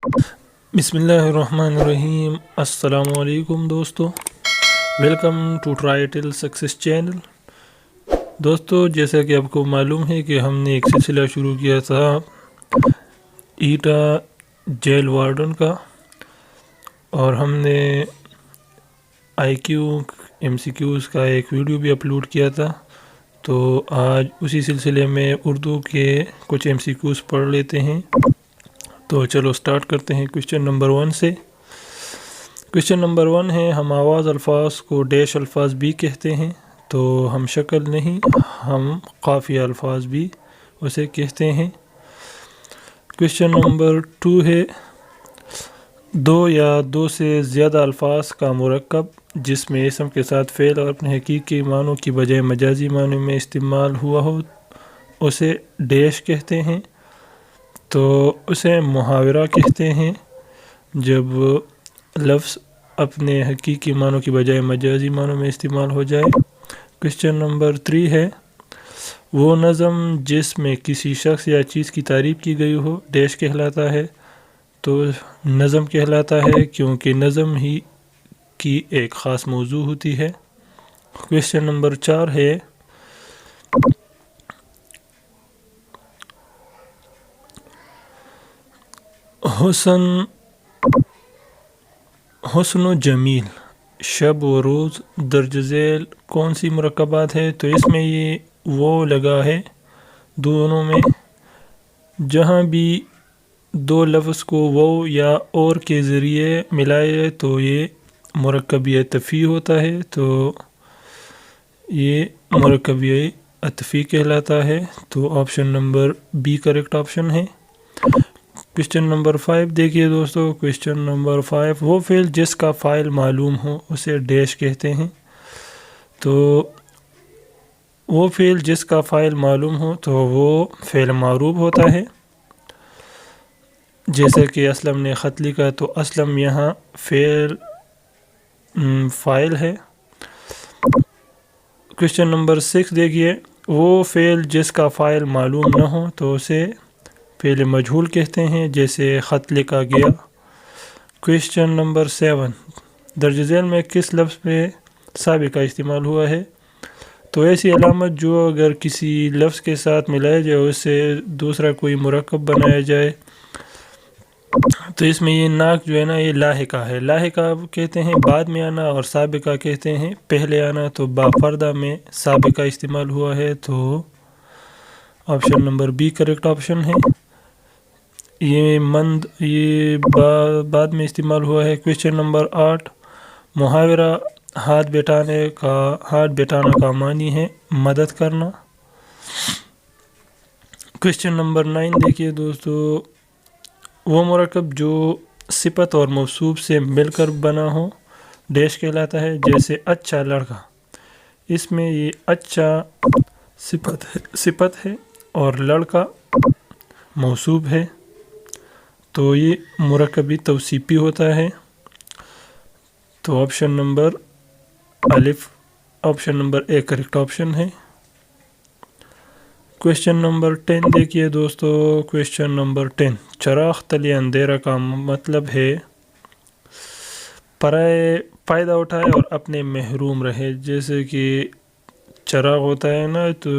بسم اللہ الرحمن الرحیم۔ السلام علیکم دوستو، ویلکم ٹو ٹرائٹل سکسیس چینل۔ دوستو، جیسا کہ آپ کو معلوم ہے کہ ہم نے ایک سلسلہ شروع کیا تھا ایٹا جیل وارڈن کا، اور ہم نے آئی کیو ایم سی کیوز کا ایک ویڈیو بھی اپلوڈ کیا تھا۔ تو آج اسی سلسلے میں اردو کے کچھ ایم سی کیوز پڑھ لیتے ہیں۔ تو چلو سٹارٹ کرتے ہیں کویشچن نمبر 1 سے۔ کویشچن نمبر 1 ہے، ہم آواز الفاظ کو ڈیش الفاظ بھی کہتے ہیں۔ تو ہم شکل نہیں، ہم قافیہ الفاظ بھی اسے کہتے ہیں۔ کویشچن نمبر 2 ہے، دو یا دو سے زیادہ الفاظ کا مرکب جس میں اسم کے ساتھ فعل اور اپنے حقیقی معنوں کی بجائے مجازی معنوں میں استعمال ہوا ہو اسے ڈیش کہتے ہیں۔ تو اسے محاورہ کہتے ہیں جب لفظ اپنے حقیقی معنوں کی بجائے مجازی معنوں میں استعمال ہو جائے۔ کویشچن نمبر 3 ہے، وہ نظم جس میں کسی شخص یا چیز کی تعریف کی گئی ہو ڈیش کہلاتا ہے۔ تو نظم کہلاتا ہے کیونکہ نظم ہی کی ایک خاص موضوع ہوتی ہے۔ کویشچن نمبر 4 ہے، حسن و جمیل، شب و روز، درج ذیل کون سی مرکبات ہے؟ تو اس میں یہ وہ لگا ہے دونوں میں۔ جہاں بھی دو لفظ کو وہ یا اور کے ذریعے ملائے تو یہ مرکبی عطفی ہوتا ہے۔ تو یہ مرکبی عطفی کہلاتا ہے۔ تو option number be correct option ہے۔ کویشچن نمبر 5 دیکھیے دوستو۔ کویشچن نمبر 5، وہ فعل جس کا فاعل معلوم ہو اسے ڈیش کہتے ہیں۔ تو وہ فعل جس کا فاعل معلوم ہو تو وہ فعل معروب ہوتا ہے۔ جیسا کہ اسلم نے خط لکھا، تو اسلم یہاں فاعل ہے۔ کویشچن نمبر 6 دیکھیے، وہ فعل جس کا فاعل معلوم نہ ہو تو اسے فعل مجہول کہتے ہیں، جیسے خط لکھا گیا۔ کویشچن نمبر 7، درج ذیل میں کس لفظ میں سابقہ استعمال ہوا ہے؟ تو ایسی علامت جو اگر کسی لفظ کے ساتھ ملایا جائے اس سے دوسرا کوئی مرکب بنایا جائے۔ تو اس میں یہ ناک جو ہے نا، یہ لاحقہ ہے۔ لاحقہ کہتے ہیں بعد میں آنا، اور سابقہ کہتے ہیں پہلے آنا۔ تو با فردہ میں سابقہ استعمال ہوا ہے، تو option number be correct option ہے۔ یہ بعد میں استعمال ہوا ہے۔ کویشچن نمبر 8، محاورہ ہاتھ بیٹھانا کا معنی ہے مدد کرنا۔ کویشچن نمبر 9 دیکھیے دوستو، وہ مرکب جو صفت اور موصوف سے مل کر بنا ہو ڈیش کہلاتا ہے، جیسے اچھا لڑکا۔ اس میں یہ اچھا صفت ہے اور لڑکا موصوف ہے، تو یہ مرکبی توصیفی ہوتا ہے۔ تو option number a correct option ہے۔ کویشچن نمبر 10 دیکھیے دوستو۔ کویشچن نمبر 10، چراغ تلے اندھیرا کا مطلب ہے پرائے فائدہ اٹھائے اور اپنے محروم رہے۔ جیسے کہ چراغ ہوتا ہے نا، تو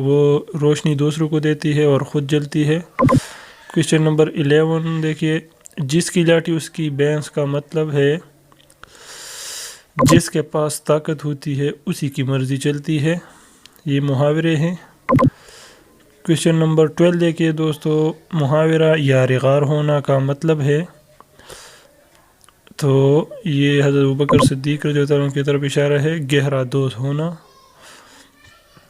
وہ روشنی دوسروں کو دیتی ہے اور خود جلتی ہے۔ کویشچن نمبر 11 دیکھیے، جس کی لاٹھی اس کی بھینس کا مطلب ہے جس کے پاس طاقت ہوتی ہے اسی کی مرضی چلتی ہے۔ یہ محاورے ہیں۔ کویشچن نمبر 12 دیکھیے دوستو، محاورہ یار غار ہونا کا مطلب ہے۔ تو یہ حضرت ابوبکر صدیق رضی اللہ عنہ کی طرف اشارہ ہے، گہرا دوست ہونا۔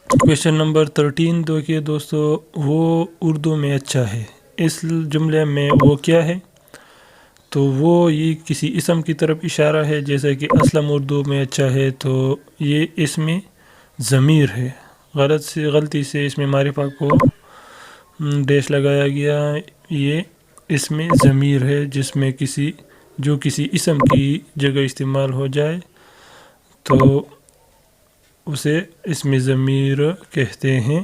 کویشچن نمبر 13 دیکھیے دوستو، وہ اردو میں اچھا ہے، اس جملے میں وہ کیا ہے؟ تو وہ یہ کسی اسم کی طرف اشارہ ہے، جیسا کہ اسلم اردو میں اچھا ہے، تو یہ اس میں ضمیر ہے۔ غلطی سے اس میں معرفہ کو ڈیش لگایا گیا۔ یہ اس میں ضمیر ہے جس میں کسی اسم کی جگہ استعمال ہو جائے تو اسے اسم ضمیر کہتے ہیں۔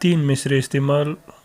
3